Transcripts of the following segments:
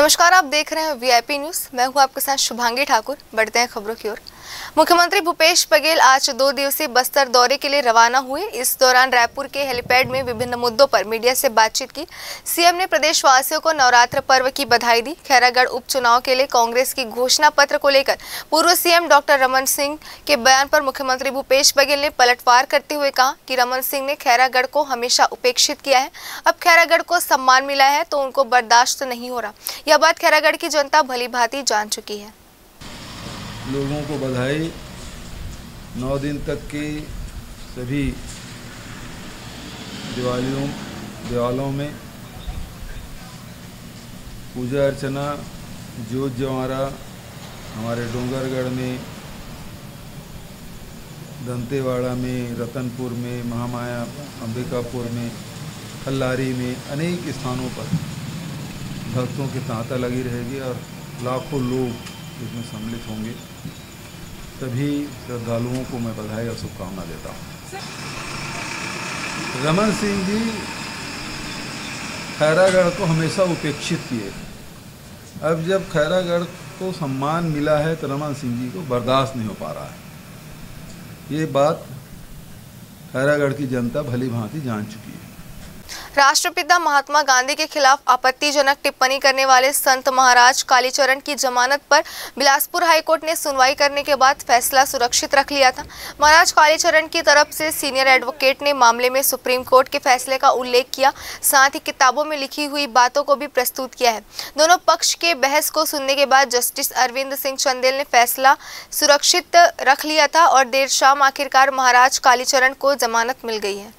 नमस्कार, आप देख रहे हैं वीआईपी न्यूज। मैं हूं आपके साथ शुभांगी ठाकुर। बढ़ते हैं खबरों की ओर। मुख्यमंत्री भूपेश बघेल आज 2 दिवसीय बस्तर दौरे के लिए रवाना हुए। इस दौरान रायपुर के हेलीपैड में विभिन्न मुद्दों पर मीडिया से बातचीत की। सीएम ने प्रदेशवासियों को नवरात्र पर्व की बधाई दी। खैरागढ़ उपचुनाव के लिए कांग्रेस की घोषणा पत्र को लेकर पूर्व सीएम डॉक्टर रमन सिंह के बयान पर मुख्यमंत्री भूपेश बघेल ने पलटवार करते हुए कहा कि रमन सिंह ने खैरागढ़ को हमेशा उपेक्षित किया है। अब खैरागढ़ को सम्मान मिला है तो उनको बर्दाश्त नहीं हो रहा। यह बात खैरागढ़ की जनता भली भांति जान चुकी है। लोगों को बधाई। 9 दिन तक की सभी दिवालों में पूजा अर्चना, जोत जवारा हमारे डोंगरगढ़ में, दंतेवाड़ा में, रतनपुर में, महामाया अंबिकापुर में, खल्लारी में, अनेक स्थानों पर भक्तों की तांता लगी रहेगी और लाखों लोग इसमें सम्मिलित होंगे। सभी श्रद्धालुओं को मैं बधाई और शुभकामना देता हूँ। रमन सिंह जी खैरागढ़ को हमेशा उपेक्षित किए। अब जब खैरागढ़ को सम्मान मिला है तो रमन सिंह जी को बर्दाश्त नहीं हो पा रहा है। ये बात खैरागढ़ की जनता भली भांति जान चुकी है। राष्ट्रपिता महात्मा गांधी के खिलाफ आपत्तिजनक टिप्पणी करने वाले संत महाराज कालीचरण की जमानत पर बिलासपुर हाईकोर्ट ने सुनवाई करने के बाद फैसला सुरक्षित रख लिया था। महाराज कालीचरण की तरफ से सीनियर एडवोकेट ने मामले में सुप्रीम कोर्ट के फैसले का उल्लेख किया, साथ ही किताबों में लिखी हुई बातों को भी प्रस्तुत किया है। दोनों पक्ष के बहस को सुनने के बाद जस्टिस अरविंद सिंह चंदेल ने फैसला सुरक्षित रख लिया था और देर शाम आखिरकार महाराज कालीचरण को जमानत मिल गई है।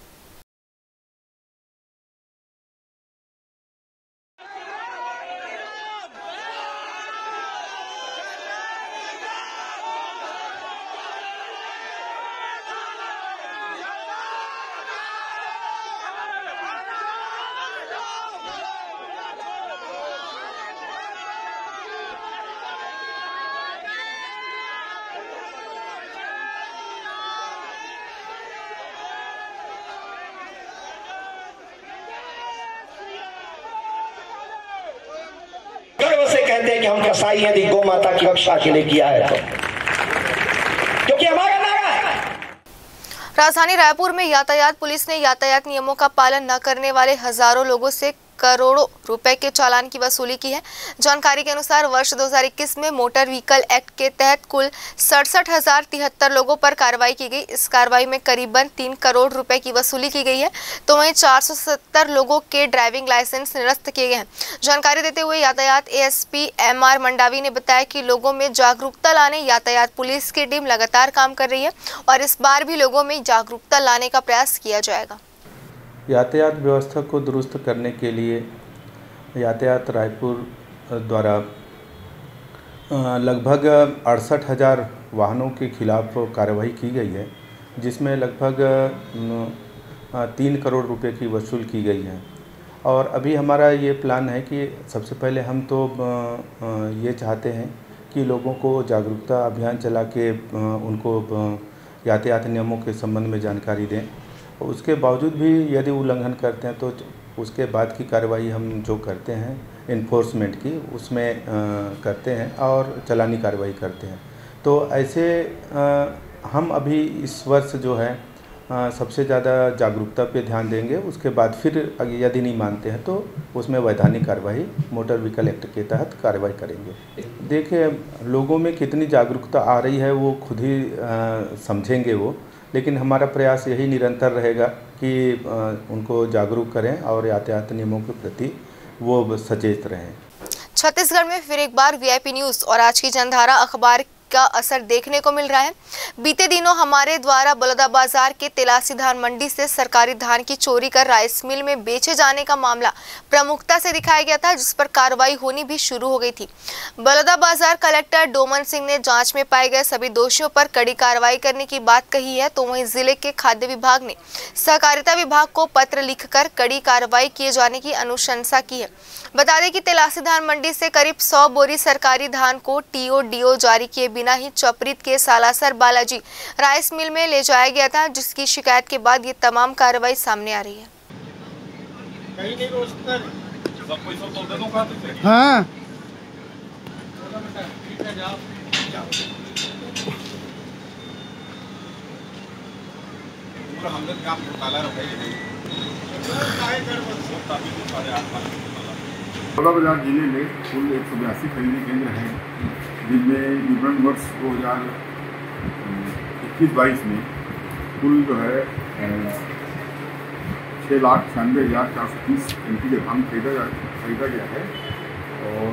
गर्व से कहते हैं कि हम कसाई यदि गौ माता की रक्षा के लिए किया है तो, क्योंकि हमारा नारा है। राजधानी रायपुर में यातायात पुलिस ने यातायात नियमों का पालन न करने वाले हजारों लोगों से करोड़ों रुपए के चालान की वसूली की है। जानकारी के अनुसार वर्ष 2021 में मोटर व्हीकल एक्ट के तहत कुल 67,073 लोगों पर कार्रवाई की गई। इस कार्रवाई में करीबन 3 करोड़ रुपए की वसूली की गई है, तो वहीं 470 लोगों के ड्राइविंग लाइसेंस निरस्त किए गए हैं। जानकारी देते हुए यातायात एएसपी MR मंडावी ने बताया कि लोगों में जागरूकता लाने यातायात पुलिस की टीम लगातार काम कर रही है और इस बार भी लोगों में जागरूकता लाने का प्रयास किया जाएगा। यातायात व्यवस्था को दुरुस्त करने के लिए यातायात रायपुर द्वारा लगभग 68,000 वाहनों के खिलाफ कार्रवाई की गई है, जिसमें लगभग 3 करोड़ रुपए की वसूल की गई है। और अभी हमारा ये प्लान है कि सबसे पहले हम तो ये चाहते हैं कि लोगों को जागरूकता अभियान चला के उनको यातायात नियमों के संबंध में जानकारी दें। उसके बावजूद भी यदि उल्लंघन करते हैं तो उसके बाद की कार्रवाई हम जो करते हैं इन्फोर्समेंट की, उसमें करते हैं और चालानी कार्रवाई करते हैं। तो ऐसे हम अभी इस वर्ष जो है सबसे ज़्यादा जागरूकता पे ध्यान देंगे। उसके बाद फिर यदि नहीं मानते हैं तो उसमें वैधानिक कार्रवाई मोटर व्हीकल एक्ट के तहत कार्रवाई करेंगे। देखिए, लोगों में कितनी जागरूकता आ रही है वो खुद ही समझेंगे वो, लेकिन हमारा प्रयास यही निरंतर रहेगा कि उनको जागरूक करें और यातायात नियमों के प्रति वो सचेत रहें। छत्तीसगढ़ में फिर एक बार वीआईपी न्यूज और आज की जनधारा अखबार का असर देखने को मिल रहा है। बीते दिनों हमारे द्वारा बलौदाबाजार के तेलासी धान मंडी से सरकारी धान की चोरी कर राइस मिल में बेचे जाने का मामला प्रमुखता से दिखाया गया था, जिस पर कार्रवाई होनी भी शुरू हो गई थी। बलौदाबाजार कलेक्टर डोमन सिंह ने जांच में पाए गए सभी दोषियों पर कड़ी कार्रवाई करने की बात कही है, तो वहीं जिले के खाद्य विभाग ने सहकारिता विभाग को पत्र लिखकर कड़ी कार्रवाई किए जाने की अनुशंसा की है। बता दें कि तेलासी धान मंडी से करीब 100 बोरी सरकारी धान को TODO जारी किए बिना ही चपरीत के सालासर बालाजी राइस मिल में ले जाया गया था, जिसकी शिकायत के बाद ये तमाम कार्रवाई सामने आ रही है। हाँ, बलौदाबाजार जिले में कुल 182 खरीदी केंद्र हैं, जिनमें विपणन वर्ष 2021-22 में कुल जो है 6,96,430 MT के धान खरीदा गया है। और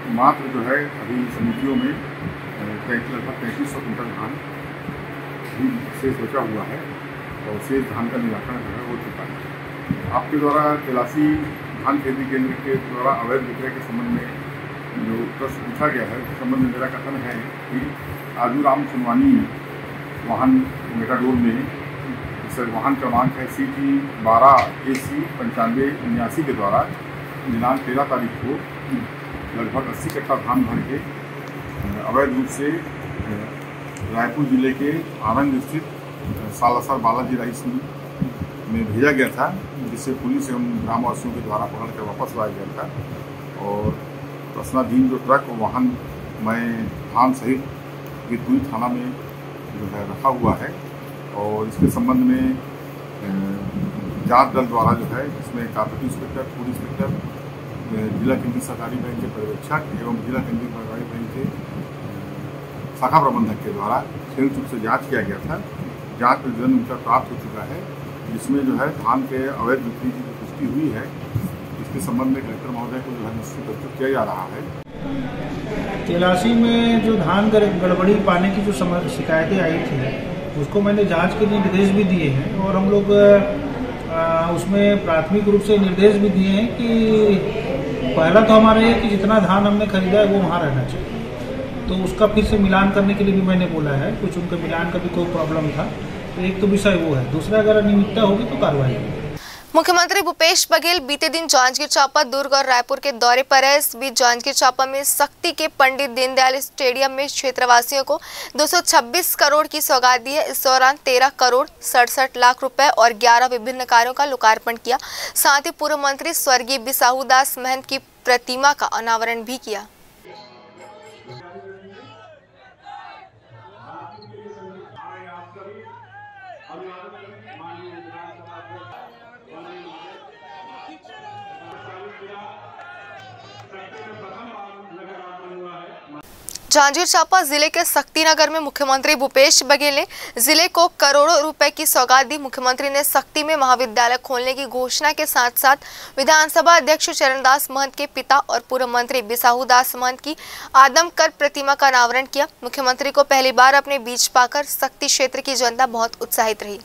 मात्र जो है अभी समितियों में लगभग 3300 कुंटल धान भी शेष बचा हुआ है और शेष धान का निराकरण जो है हो चुका है। आपके द्वारा तेलासी धान खरीदी केंद्र के द्वारा अवैध विक्रय के संबंध में जो प्रश्न पूछा गया है, उस संबंध में मेरा कथन है कि आजूराम सुनवानी वाहन मेटाडोर में सर वाहन क्रमांक है CT 12AC 9579 के द्वारा दिनांक 13 तारीख को लगभग 80 कट्टा धान भर के अवैध रूप से रायपुर जिले के आनंद स्थित सालासर बालाजी राइस में भेजा गया था, जिससे पुलिस एवं ग्रामवासियों के द्वारा पकड़ कर वापस लाया गया था। और प्रश्नाधीन जो ट्रक वाहन में धान सहित गिरपुरी थाना में जो है रखा हुआ है। और इसके संबंध में जांच दल द्वारा जो है इसमें कारपेटी इंस्पेक्टर, फूड इंस्पेक्टर, जिला केंद्रीय सरकारी बैंक के पर्यवेक्षक एवं जिला केंद्रीय सरकारी बैंक के शाखा प्रबंधक के द्वारा संयुक्त रूप से जाँच किया गया था। जाँच प्रतिवेदन उनका प्राप्त हो चुका है, जिसमें जो है धान के अवैध बिक्री की पुष्टि हुई है। इसके संबंध में कलेक्टर महोदय को जो है निश्चित प्रस्तुत किया जा रहा है। तेलासी में जो धान गड़बड़ी पाने की जो शिकायतें आई थी, उसको मैंने जांच के लिए निर्देश भी दिए हैं। और हम लोग उसमें प्राथमिक रूप से निर्देश भी दिए हैं कि पहला तो हमारा ये कि जितना धान हमने खरीदा है वो वहाँ रहना चाहिए, तो उसका फिर से मिलान करने के लिए भी मैंने बोला है। कुछ उनका मिलान का भी कोई प्रॉब्लम था, तो एक तो विषय वो है। दूसरा, अगर अनियमितता होगी तो कार्रवाई होगी। मुख्यमंत्री भूपेश बघेल बीते दिन जांजगीर चांपा, दुर्ग और रायपुर के दौरे पर है। इस बीच जांजगीर चांपा में शक्ति के पंडित दीनदयाल स्टेडियम में क्षेत्रवासियों को 226 करोड़ की सौगात दी है। इस दौरान 13 करोड़ 67 लाख रुपए और 11 विभिन्न कार्यों का लोकार्पण किया। साथ ही पूर्व मंत्री स्वर्गीय बिसाहू दास महंत की प्रतिमा का अनावरण भी किया। जांजगीर चांपा जिले के शक्तिनगर में मुख्यमंत्री भूपेश बघेल ने जिले को करोड़ों रुपए की सौगात दी। मुख्यमंत्री ने शक्ति में महाविद्यालय खोलने की घोषणा के साथ साथ विधानसभा अध्यक्ष चरणदास महंत के पिता और पूर्व मंत्री बिसाहू दास महंत की आदमकद प्रतिमा का अनावरण किया। मुख्यमंत्री को पहली बार अपने बीच पाकर शक्ति क्षेत्र की जनता बहुत उत्साहित रही।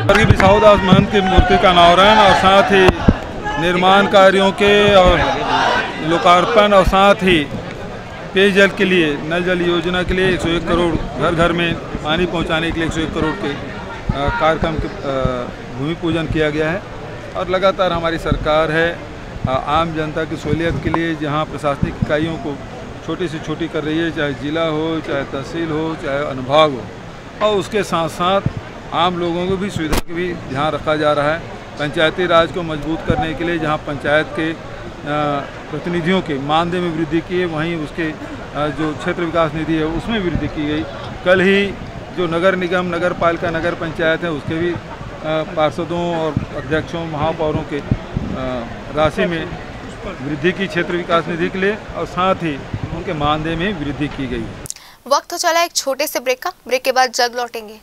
स्वर्गीय बिसाहू दास महंत की मूर्ति का अनावरण और साथ ही निर्माण कार्यों के और लोकार्पण और साथ ही पेयजल के लिए नल जल योजना के लिए 101 करोड़ घर घर में पानी पहुंचाने के लिए 101 करोड़ के कार्यक्रम के भूमि पूजन किया गया है। और लगातार हमारी सरकार है आम जनता की सहूलियत के लिए जहां प्रशासनिक इकाइयों को छोटी से छोटी कर रही है, चाहे जिला हो, चाहे तहसील हो, चाहे अनुभाग हो, और उसके साथ साथ आम लोगों को भी सुविधा की भी ध्यान रखा जा रहा है। पंचायती राज को मजबूत करने के लिए जहां पंचायत के प्रतिनिधियों के मानदेय में वृद्धि की है, वहीं उसके जो क्षेत्र विकास निधि है उसमें वृद्धि की गई। कल ही जो नगर निगम, नगर पालिका, नगर पंचायत है उसके भी पार्षदों और अध्यक्षों, महापौरों के राशि में वृद्धि की क्षेत्र विकास निधि के लिए, और साथ ही उनके मानदेय में वृद्धि की गई। वक्त हो चला एक छोटे से ब्रेक का। ब्रेक के बाद जल्द लौटेंगे।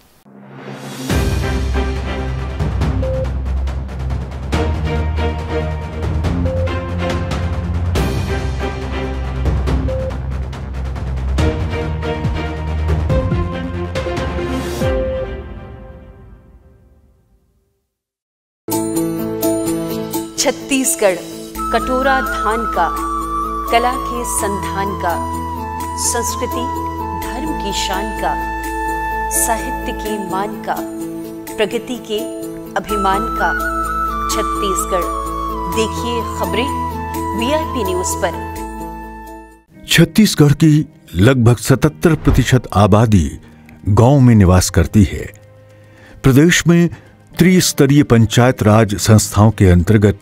छत्तीसगढ़ कटोरा धान का, कला के संधान का, संस्कृति की शान का, साहित्य की मान का, प्रगति के अभिमान का छत्तीसगढ़। देखिए खबरें वीआईपी न्यूज पर। छत्तीसगढ़ की लगभग 77% आबादी गांव में निवास करती है। प्रदेश में त्रिस्तरीय पंचायत राज संस्थाओं के अंतर्गत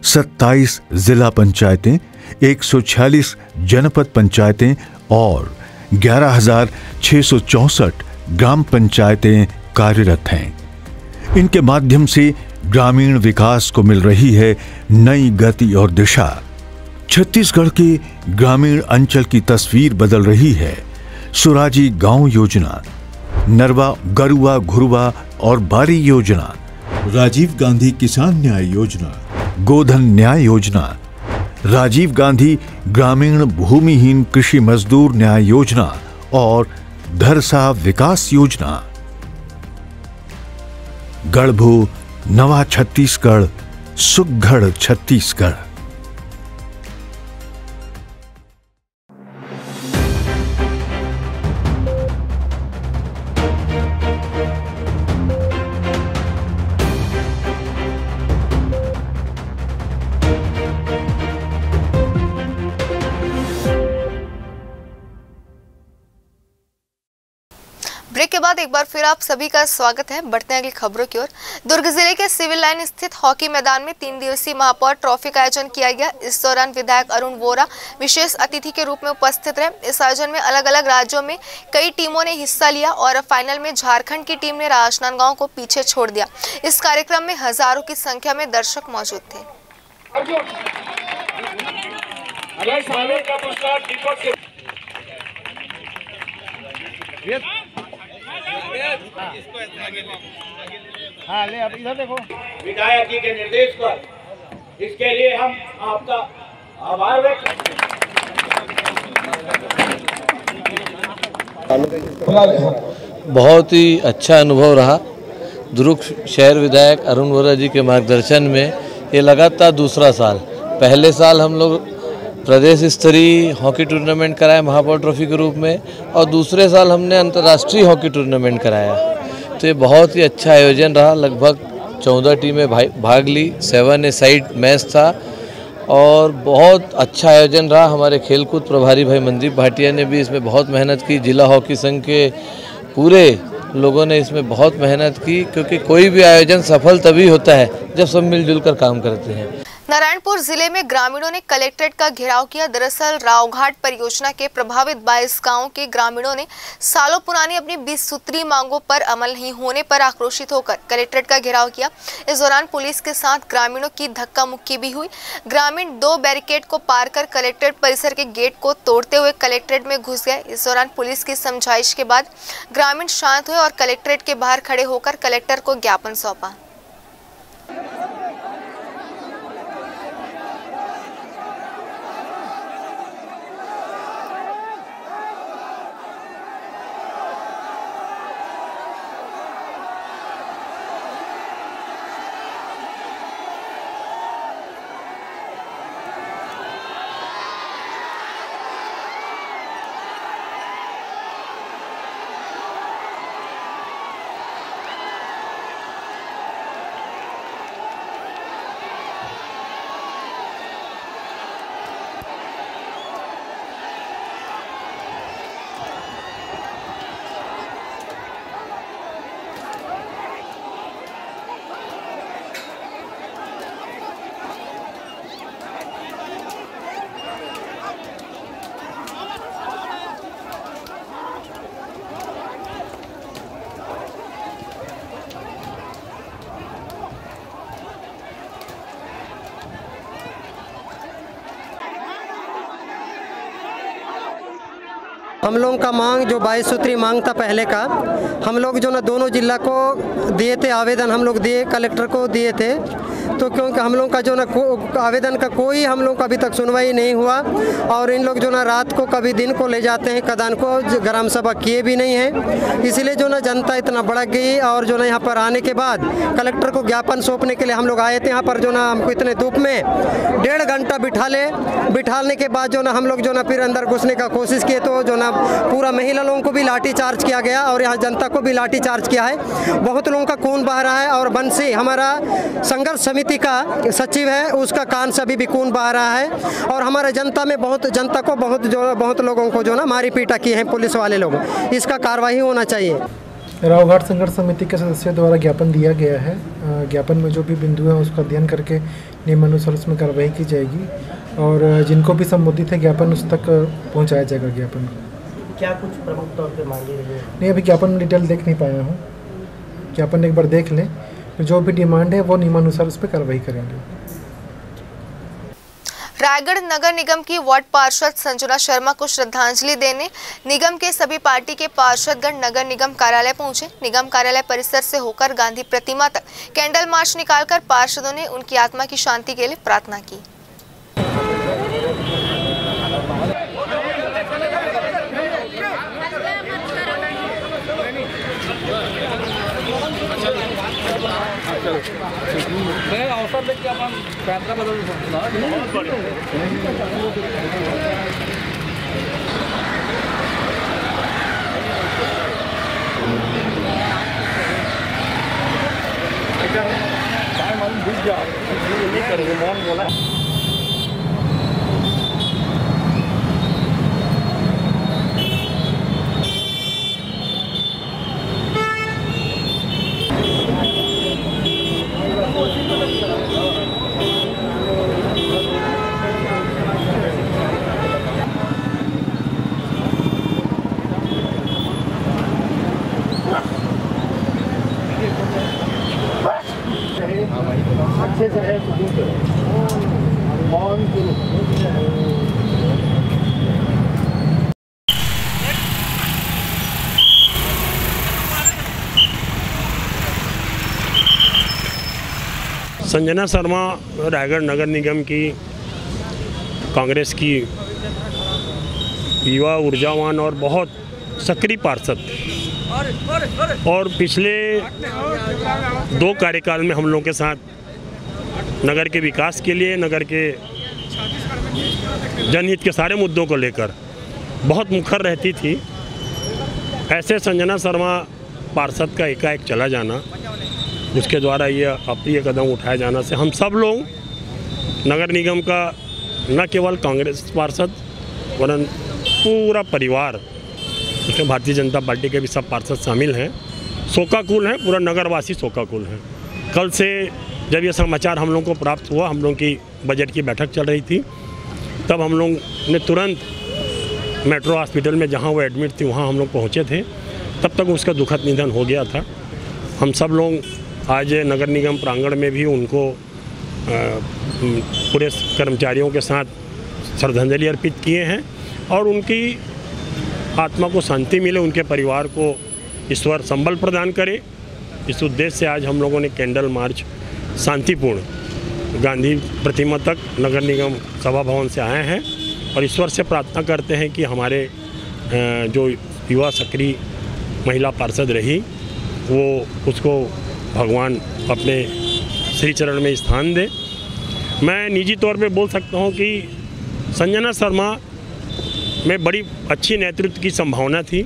27 जिला पंचायतें, 146 जनपद पंचायतें और 11,664 ग्राम पंचायतें कार्यरत हैं। इनके माध्यम से ग्रामीण विकास को मिल रही है नई गति और दिशा। छत्तीसगढ़ के ग्रामीण अंचल की तस्वीर बदल रही है। सुराजी गांव योजना, नरवा गरुआ घुरुआ और बारी योजना, राजीव गांधी किसान न्याय योजना, गोधन न्याय योजना, राजीव गांधी ग्रामीण भूमिहीन कृषि मजदूर न्याय योजना और धरसा विकास योजना। गढ़भू नवा छत्तीसगढ़, सुघड़ छत्तीसगढ़। ब्रेक के बाद एक बार फिर आप सभी का स्वागत है। बढ़ते हैं अगली खबरों की ओर। दुर्ग जिले के सिविल लाइन स्थित हॉकी मैदान में 3 दिवसीय महापौर ट्रॉफी का आयोजन किया गया। इस दौरान विधायक अरुण वोरा विशेष अतिथि के रूप में उपस्थित रहे। इस आयोजन में अलग अलग राज्यों में कई टीमों ने हिस्सा लिया और फाइनल में झारखंड की टीम ने राजनांदगांव को पीछे छोड़ दिया। इस कार्यक्रम में हजारों की संख्या में दर्शक मौजूद थे। हाँ ले, अब इधर देखो। विधायक जी के निर्देश पर इसके लिए हम आपका आभार व्यक्त बहुत ही अच्छा अनुभव रहा। दुर्ग शहर विधायक अरुण वोरा जी के मार्गदर्शन में ये लगातार दूसरा साल, पहले साल हम लोग प्रदेश स्तरीय हॉकी टूर्नामेंट कराया महापौर ट्रॉफी के रूप में और दूसरे साल हमने अंतर्राष्ट्रीय हॉकी टूर्नामेंट कराया। तो ये बहुत ही अच्छा आयोजन रहा। लगभग 14 टीमें भाग ली, 7 साइड मैच था और बहुत अच्छा आयोजन रहा। हमारे खेलकूद प्रभारी भाई मनदीप भाटिया ने भी इसमें बहुत मेहनत की। जिला हॉकी संघ के पूरे लोगों ने इसमें बहुत मेहनत की, क्योंकि कोई भी आयोजन सफल तभी होता है जब सब मिलजुल कर काम करते हैं। नारायणपुर जिले में ग्रामीणों ने कलेक्ट्रेट का घेराव किया। दरअसल रावघाट परियोजना के प्रभावित 22 गांवों के ग्रामीणों ने सालों पुरानी अपनी 20 सूत्री मांगों पर अमल नहीं होने पर आक्रोशित होकर कलेक्ट्रेट का घेराव किया। इस दौरान पुलिस के साथ ग्रामीणों की धक्का मुक्की भी हुई। ग्रामीण 2 बैरिकेड को पार कर कलेक्ट्रेट परिसर के गेट को तोड़ते हुए कलेक्ट्रेट में घुस गए। इस दौरान पुलिस की समझाइश के बाद ग्रामीण शांत हुए और कलेक्ट्रेट के बाहर खड़े होकर कलेक्टर को ज्ञापन सौंपा। हम लोगों का मांग जो 22 सूत्री मांग था पहले का, हम लोग जो ना दोनों जिला को दिए थे आवेदन, हम लोग दिए, कलेक्टर को दिए थे। तो क्योंकि हम लोग का जो ना आवेदन का कोई हम लोग का अभी तक सुनवाई नहीं हुआ, और इन लोग जो ना रात को कभी दिन को ले जाते हैं, कदान को ग्राम सभा किए भी नहीं है। इसलिए जो ना जनता इतना भड़क गई, और जो ना यहाँ पर आने के बाद कलेक्टर को ज्ञापन सौंपने के लिए हम लोग आए थे। यहाँ पर जो ना हमको इतने धूप में 1.5 घंटा बिठाने के बाद जो ना हम लोग जो ना फिर अंदर घुसने का कोशिश किए, तो जो ना पूरा महिला लोगों को भी लाठी चार्ज किया गया और यहाँ जनता को भी लाठी चार्ज किया है। बहुत लोगों का खून बह रहा है, और बंसी हमारा संघर्ष समिति का सचिव है, उसका कान से अभी भी खून बह रहा है। और हमारे जनता को बहुत लोगों को जो ना मारी पीटा की है पुलिस वाले लोग। इसका कार्रवाई होना चाहिए। रावघाट संघर्ष समिति के सदस्यों द्वारा ज्ञापन दिया गया है। ज्ञापन में जो भी बिंदु है उसका अध्ययन करके नियमानुसार उसमें कार्रवाई की जाएगी, और जिनको भी संबोधित है ज्ञापन उस तक पहुंचाया जाएगा। ज्ञापन क्या कुछ प्रमुख तौर पे मांगे गए? नहीं, अभी ज्ञापन में डिटेल देख नहीं पाया हूँ। ज्ञापन एक बार देख लें, फिर जो भी डिमांड है वो नियमानुसार उस पर कार्रवाई करेंगे। रायगढ़ नगर निगम की वार्ड पार्षद संजना शर्मा को श्रद्धांजलि देने निगम के सभी पार्टी के पार्षदगण नगर निगम कार्यालय पहुंचे। निगम कार्यालय परिसर से होकर गांधी प्रतिमा तक कैंडल मार्च निकालकर पार्षदों ने उनकी आत्मा की शांति के लिए प्रार्थना की। अवसर लेके अपन पैंतरा बदल बोला। अच्छे से है संजना शर्मा रायगढ़ नगर निगम की कांग्रेस की युवा ऊर्जावान और बहुत सक्रिय पार्षद, और पिछले 2 कार्यकाल में हम लोगों के साथ नगर के विकास के लिए, नगर के जनहित के सारे मुद्दों को लेकर बहुत मुखर रहती थी। ऐसे संजना शर्मा पार्षद का एकाएक चला जाना, उसके द्वारा ये अप्रिय कदम उठाया जाना से हम सब लोग नगर निगम का न केवल कांग्रेस पार्षद वरन पूरा परिवार, उसमें भारतीय जनता पार्टी के भी सब पार्षद शामिल हैं, शोकाकुल हैं। पूरा नगरवासी शोकाकुल हैं। कल से जब ये समाचार हम लोग को प्राप्त हुआ, हम लोग की बजट की बैठक चल रही थी, तब हम लोग ने तुरंत मेट्रो हॉस्पिटल में जहां वो एडमिट थी वहां हम लोग पहुंचे थे। तब तक उसका दुखद निधन हो गया था। हम सब लोग आज नगर निगम प्रांगण में भी उनको पूरे कर्मचारियों के साथ श्रद्धांजलि अर्पित किए हैं, और उनकी आत्मा को शांति मिले, उनके परिवार को ईश्वर संबल प्रदान करे। इस उद्देश्य से आज हम लोगों ने कैंडल मार्च शांतिपूर्ण गांधी प्रतिमा तक नगर निगम सभा भवन से आए हैं, और ईश्वर से प्रार्थना करते हैं कि हमारे जो युवा सक्रिय महिला पार्षद रही, वो उसको भगवान अपने श्री चरण में स्थान दे। मैं निजी तौर पे बोल सकता हूँ कि संजना शर्मा में बड़ी अच्छी नेतृत्व की संभावना थी,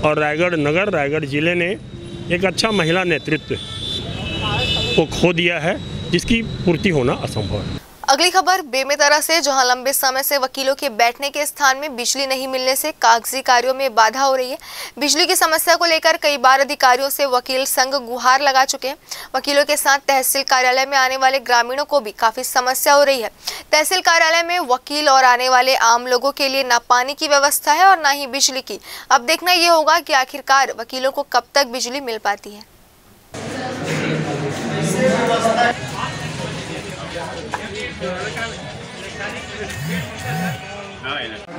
और रायगढ़ जिले ने एक अच्छा महिला नेतृत्व को खो दिया है, जिसकी पूर्ति होना असंभव है। अगली खबर बेमेतरा से, जहां लंबे समय से वकीलों के बैठने के स्थान में बिजली नहीं मिलने से कागजी कार्यों में बाधा हो रही है। बिजली की समस्या को लेकर कई बार अधिकारियों से वकील संघ गुहार लगा चुके हैं। वकीलों के साथ तहसील कार्यालय में आने वाले ग्रामीणों को भी काफी समस्या हो रही है। तहसील कार्यालय में वकील और आने वाले आम लोगों के लिए न पानी की व्यवस्था है और न ही बिजली की। अब देखना ये होगा कि आखिरकार वकीलों को कब तक बिजली मिल पाती है।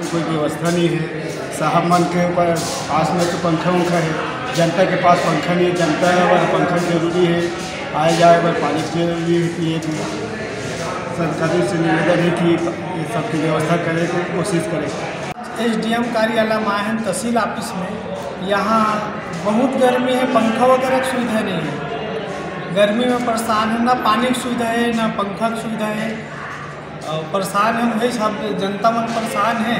कोई व्यवस्था नहीं है। साहब मन के पास में तो पंखा है, जनता के पास पंखा नहीं है। जनता है पंखा जरूरी है, आए जाए पर पानी के लिए सरकारी से निवेदन है कि ये सब की व्यवस्था करे तो कोशिश करें। SDM कार्यालय में आए हैं तहसील ऑफिस में। यहाँ बहुत गर्मी है, पंखा वगैरह की सुविधा नहीं है। गर्मी में परेशान है, ना पानी की सुविधा है ना पंखा की सुविधा है, और परेशान है वही सब जनता मन परेशान है।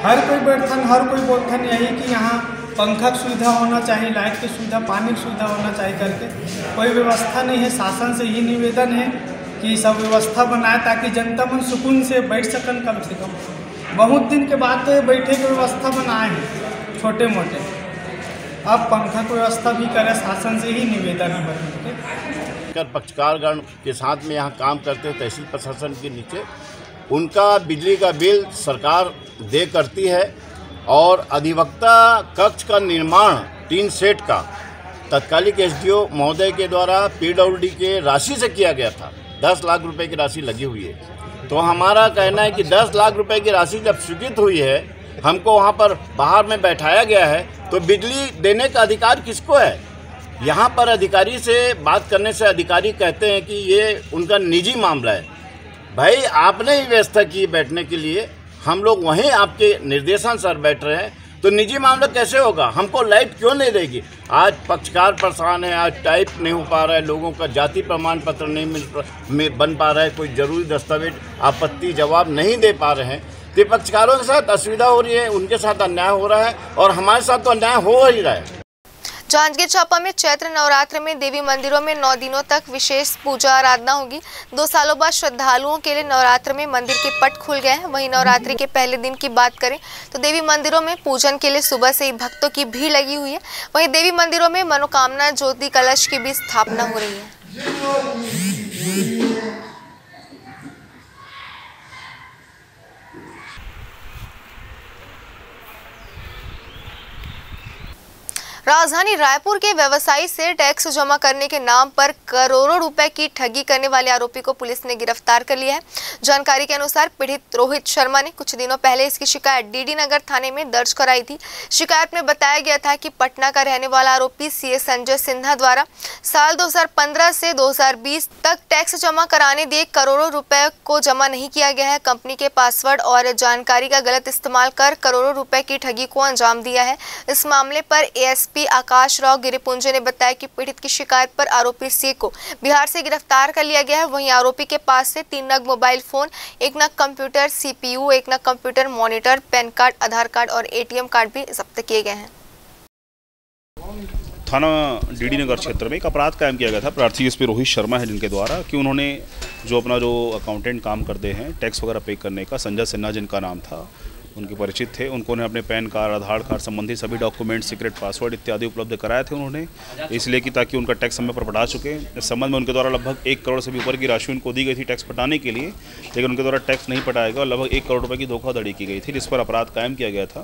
हर कोई बैठन हर कोई बोलथन यही कि यहाँ पंखा की सुविधा होना चाहिए, लाइट की सुविधा, पानी की सुविधा होना चाहिए करके कोई व्यवस्था नहीं है। शासन से ही निवेदन है कि सब व्यवस्था बनाए ताकि जनता मन सुकून से बैठ सकन। कम से कम बहुत दिन के बाद तो बैठे की व्यवस्था बनाए हैं छोटे मोटे, अब पंखा की व्यवस्था भी करे, शासन से ही निवेदन है। पक्षकारगण के साथ में यहाँ काम करते हैं तहसील प्रशासन के नीचे, उनका बिजली का बिल सरकार दे करती है और अधिवक्ता कक्ष का निर्माण 3 सेट का तत्कालिक SDO महोदय के द्वारा PWD के राशि से किया गया था। 10 लाख रुपए की राशि लगी हुई है। तो हमारा कहना है कि 10 लाख रुपए की राशि जब स्वीकृत हुई है, हमको वहाँ पर बाहर में बैठाया गया है, तो बिजली देने का अधिकार किसको है? यहाँ पर अधिकारी से बात करने से अधिकारी कहते हैं कि ये उनका निजी मामला है। भाई आपने ही व्यवस्था की बैठने के लिए, हम लोग वहीं आपके निर्देशानुसार बैठ रहे हैं, तो निजी मामला कैसे होगा? हमको लाइट क्यों नहीं देगी? आज पक्षकार परेशान है, आज टाइप नहीं हो पा रहा है, लोगों का जाति प्रमाण पत्र नहीं बन पा रहा है, कोई ज़रूरी दस्तावेज आपत्ति जवाब नहीं दे पा रहे हैं, तो पक्षकारों के साथ असुविधा हो रही है, उनके साथ अन्याय हो रहा है और हमारे साथ तो अन्याय हो ही रहा है। जांजगीर चांपा में चैत्र नवरात्र में देवी मंदिरों में 9 दिनों तक विशेष पूजा आराधना होगी। 2 सालों बाद श्रद्धालुओं के लिए नवरात्र में मंदिर के पट खुल गए हैं। वहीं नवरात्रि के पहले दिन की बात करें तो देवी मंदिरों में पूजन के लिए सुबह से ही भक्तों की भीड़ लगी हुई है। वहीं देवी मंदिरों में मनोकामना ज्योति कलश की भी स्थापना हो रही है। राजधानी रायपुर के व्यवसायी से टैक्स जमा करने के नाम पर करोड़ों रुपए की ठगी करने वाले आरोपी को पुलिस ने गिरफ्तार कर लिया है। जानकारी के अनुसार पीड़ित रोहित शर्मा ने कुछ दिनों पहले इसकी शिकायत डीडी नगर थाने में दर्ज कराई थी। शिकायत में बताया गया था कि पटना का रहने वाला आरोपी सीए संजय सिन्हा द्वारा साल 2015 से 2020 तक टैक्स जमा कराने दिए करोड़ों रुपए को जमा नहीं किया गया है। कंपनी के पासवर्ड और जानकारी का गलत इस्तेमाल कर करोड़ों रुपए की ठगी को अंजाम दिया है। इस मामले पर ASP आकाश राव गिरिपुंजे ने बताया कि पीड़ित की शिकायत पर आरोपी सी को बिहार से गिरफ्तार कर लिया गया है। वहीं आरोपी के पास से 3 नग मोबाइल फोन, 1 नग कंप्यूटर CPU, 1 नग कंप्यूटर मॉनिटर, पैन कार्ड, आधार कार्ड और ATM कार्ड भी जब्त किए गए हैं। थाना डीडी नगर क्षेत्र में एक अपराध कायम किया गया था। प्रार्थी इस पे रोहित शर्मा है जिनके द्वारा कि उन्होंने जो अपना जो अकाउंटेंट काम करते हैं टैक्स वगैरह पे करने का, संजय सिन्हा जिनका नाम था, उनके परिचित थे, उनको अपने पैन कार्ड, आधार कार्ड संबंधी सभी डॉक्यूमेंट, सीक्रेट पासवर्ड इत्यादि उपलब्ध कराए थे उन्होंने, इसलिए कि ताकि उनका टैक्स समय पर पटा चुके। इस संबंध में उनके द्वारा लगभग 1 करोड़ से भी ऊपर की राशि उनको दी गई थी टैक्स पटाने के लिए, लेकिन उनके द्वारा टैक्स नहीं पटाया गया और लगभग 1 करोड़ रुपये की धोखाधड़ी की गई थी, जिस पर अपराध कायम किया गया था।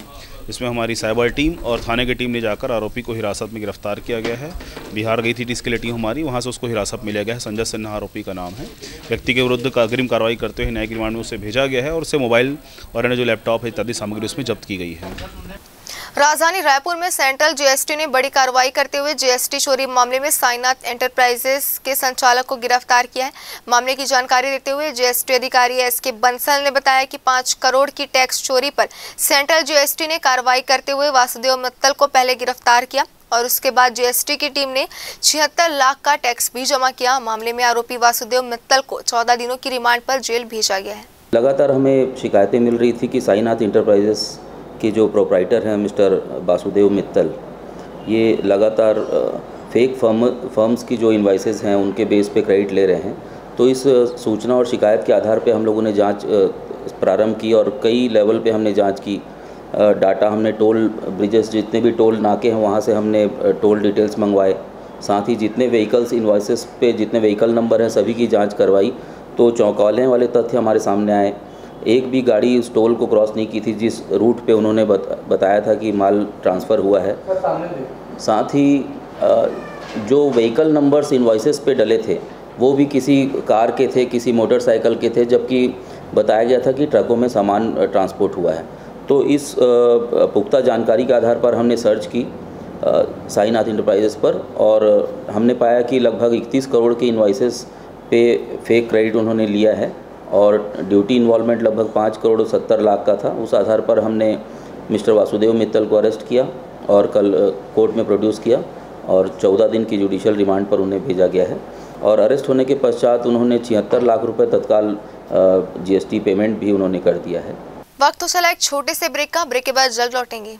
इसमें हमारी साइबर टीम और थाने की टीम ने जाकर आरोपी को हिरासत में गिरफ्तार किया गया है। बिहार गई थी इसके लिए टीम हमारी, वहाँ से उसको हिरासत में लिया गया है। संजय सिन्हा आरोपी का नाम है। व्यक्ति के विरुद्ध अग्रिम कार्रवाई करते हुए न्यायिक रिमांड में उसे भेजा गया है और उससे मोबाइल और अन्य जो लैपटॉप है इत्यादि सामग्री उसमें जब्त की गई है। राजधानी रायपुर में सेंट्रल GST ने बड़ी कार्रवाई करते हुए GST चोरी मामले में साईनाथ एंटरप्राइजेस के संचालक को गिरफ्तार किया है। मामले की जानकारी देते हुए GST अधिकारी SK बंसल ने बताया कि 5 करोड़ की टैक्स चोरी पर सेंट्रल GST ने कार्रवाई करते हुए वासुदेव मित्तल को पहले गिरफ्तार किया और उसके बाद GST की टीम ने 76 लाख का टैक्स भी जमा किया। मामले में आरोपी वासुदेव मित्तल को 14 दिनों की रिमांड पर जेल भेजा गया है। लगातार हमें शिकायतें मिल रही थी कि साईनाथ एंटरप्राइजेस के जो प्रोप्राइटर हैं मिस्टर वासुदेव मित्तल, ये लगातार फेक फर्म्स की जो इनवाइसेस हैं उनके बेस पे क्रेडिट ले रहे हैं। तो इस सूचना और शिकायत के आधार पे हम लोगों ने जांच प्रारंभ की और कई लेवल पे हमने जांच की। डाटा हमने टोल ब्रिजेस, जितने भी टोल नाके हैं वहाँ से हमने टोल डिटेल्स मंगवाए। साथ ही जितने व्हीकल्स इनवाइसेस पे जितने व्हीकल नंबर हैं सभी की जाँच करवाई। तो चौंकाने वाले तथ्य हमारे सामने आए। एक भी गाड़ी उस टोल को क्रॉस नहीं की थी जिस रूट पे उन्होंने बताया था कि माल ट्रांसफ़र हुआ है। साथ ही जो व्हीकल नंबर्स इनवॉइसेस पे डले थे वो भी किसी कार के थे, किसी मोटरसाइकिल के थे, जबकि बताया गया था कि ट्रकों में सामान ट्रांसपोर्ट हुआ है। तो इस पुख्ता जानकारी के आधार पर हमने सर्च की साईनाथ इंटरप्राइजेस पर, और हमने पाया कि लगभग 31 करोड़ के इन्वाइसेस पे फेक क्रेडिट उन्होंने लिया है और ड्यूटी इन्वॉल्वमेंट लगभग 5 करोड़ 70 लाख का था। उस आधार पर हमने मिस्टर वासुदेव मित्तल को अरेस्ट किया और कल कोर्ट में प्रोड्यूस किया और 14 दिन की जुडिशियल रिमांड पर उन्हें भेजा गया है। और अरेस्ट होने के पश्चात उन्होंने 76 लाख रुपए तत्काल जीएसटी पेमेंट भी उन्होंने कर दिया है। वक्त तो चला एक छोटे से ब्रेक का, ब्रेक के बाद जल्द लौटेंगे।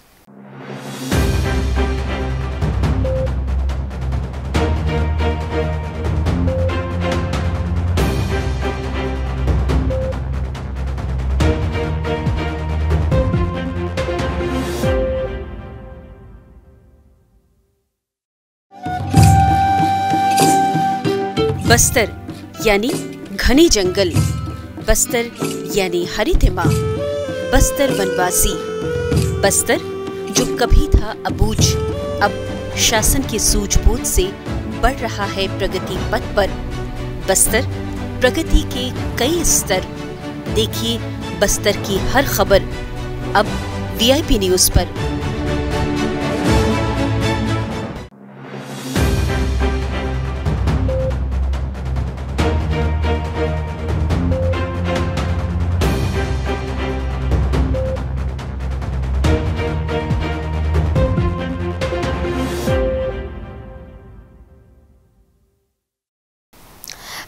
बस्तर यानी घने जंगल, बस्तर यानी हरितिमा, बस्तर वनवासी, बस्तर जो कभी था अबूझ अब शासन की सूझबूझ से बढ़ रहा है प्रगति पथ पर। बस्तर प्रगति के कई स्तर, देखिए बस्तर की हर खबर अब वीआईपी न्यूज पर।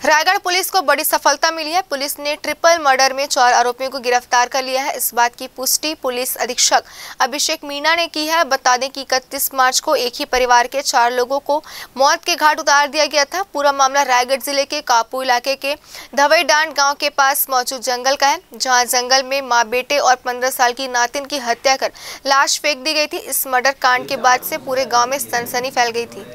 रायगढ़ पुलिस को बड़ी सफलता मिली है। पुलिस ने ट्रिपल मर्डर में 4 आरोपियों को गिरफ्तार कर लिया है। इस बात की पुष्टि पुलिस अधीक्षक अभिषेक मीणा ने की है। बता दें कि 31 मार्च को एक ही परिवार के 4 लोगों को मौत के घाट उतार दिया गया था। पूरा मामला रायगढ़ जिले के कापू इलाके के धवईडांड गांव के पास मौजूद जंगल का है, जहां जंगल में मां बेटे और 15 साल की नातिन की हत्या कर लाश फेंक दी गई थी। इस मर्डर कांड के बाद से पूरे गाँव में सनसनी फैल गई थी।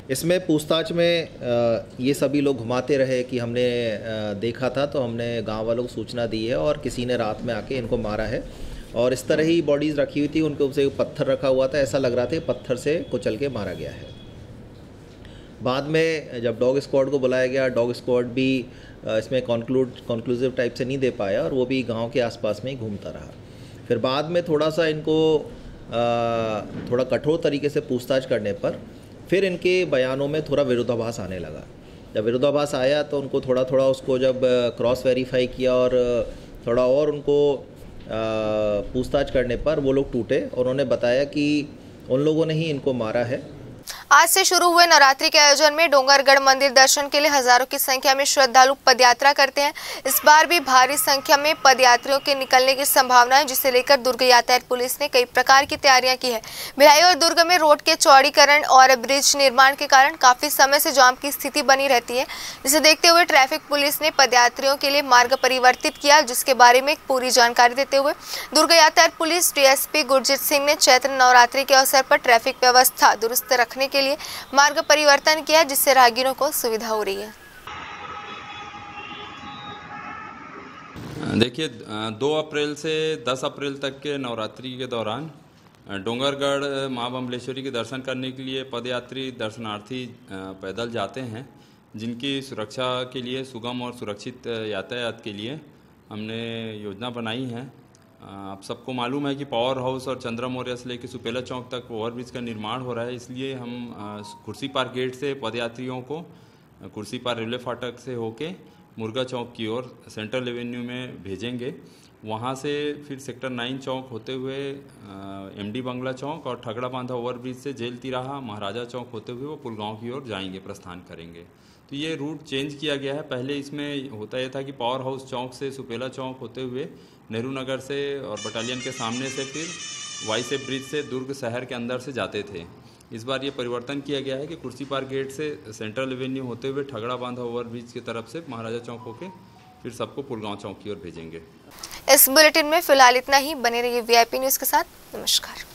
इसमें पूछताछ में ये सभी लोग घुमाते रहे कि हमने देखा था, तो हमने गांव वालों को सूचना दी है और किसी ने रात में आके इनको मारा है। और इस तरह ही बॉडीज़ रखी हुई थी, उनके ऊपर एक पत्थर रखा हुआ था, ऐसा लग रहा था पत्थर से कुचल के मारा गया है। बाद में जब डॉग स्क्वाड को बुलाया गया, डॉग स्क्वाड भी इसमें कंक्लूसिव टाइप से नहीं दे पाया और वो भी गाँव के आसपास में ही घूमता रहा। फिर बाद में थोड़ा सा इनको थोड़ा कठोर तरीके से पूछताछ करने पर फिर इनके बयानों में थोड़ा विरोधाभास आने लगा। जब विरोधाभास आया तो उनको थोड़ा थोड़ा उसको जब क्रॉस वेरीफाई किया और थोड़ा और उनको पूछताछ करने पर वो लोग टूटे और उन्होंने बताया कि उन लोगों ने ही इनको मारा है। आज से शुरू हुए नवरात्रि के आयोजन में डोंगरगढ़ मंदिर दर्शन के लिए हजारों की संख्या में श्रद्धालु पदयात्रा करते हैं। इस बार भी भारी संख्या में पदयात्रियों के निकलने की संभावना है, जिसे लेकर दुर्ग यातायात पुलिस ने कई प्रकार की तैयारियां की है। भिलाई और दुर्ग में रोड के चौड़ीकरण और ब्रिज निर्माण के कारण काफी समय से जाम की स्थिति बनी रहती है, जिसे देखते हुए ट्रैफिक पुलिस ने पदयात्रियों के लिए मार्ग परिवर्तित किया, जिसके बारे में पूरी जानकारी देते हुए दुर्ग यातायात पुलिस डीएसपी गुरजीत सिंह ने चैत्र नवरात्रि के अवसर पर ट्रैफिक व्यवस्था दुरुस्त रखने के लिए मार्ग परिवर्तन किया, जिससे राहगीरों को सुविधा हो रही है। देखिए 2 अप्रैल से 10 अप्रैल तक के नवरात्रि के दौरान डोंगरगढ़ मां बम्बलेश्वरी के दर्शन करने के लिए पदयात्री दर्शनार्थी पैदल जाते हैं, जिनकी सुरक्षा के लिए सुगम और सुरक्षित यातायात के लिए हमने योजना बनाई है। आप सबको मालूम है कि पावर हाउस और चंद्रा मौर्य से लेकर सुपेला चौक तक ओवरब्रिज का निर्माण हो रहा है, इसलिए हम कुर्सी पार गेट से पदयात्रियों को कुर्सी पार रेलवे फाटक से होके मुर्गा चौक की ओर सेंट्रल एवेन्यू में भेजेंगे। वहाँ से फिर सेक्टर 9 चौक होते हुए एमडी बंगला चौक और ठगड़ा बांधा ओवरब्रिज से जेल तिराहा महाराजा चौक होते हुए वो पुलगांव की ओर जाएंगे, प्रस्थान करेंगे। तो ये रूट चेंज किया गया है। पहले इसमें होता यह था कि पावर हाउस चौक से सुपेला चौक होते हुए नेहरू नगर से और बटालियन के सामने से फिर वाईसे ब्रिज से दुर्ग शहर के अंदर से जाते थे। इस बार ये परिवर्तन किया गया है कि कुर्सी पार गेट से सेंट्रल एवेन्यू होते हुए ठगड़ा बांधा ओवरब्रिज की तरफ से महाराजा चौक होके फिर सबको पुलगांव चौक की ओर भेजेंगे। इस बुलेटिन में फिलहाल इतना ही। बने रहिए वीआईपी न्यूज़ के साथ। नमस्कार।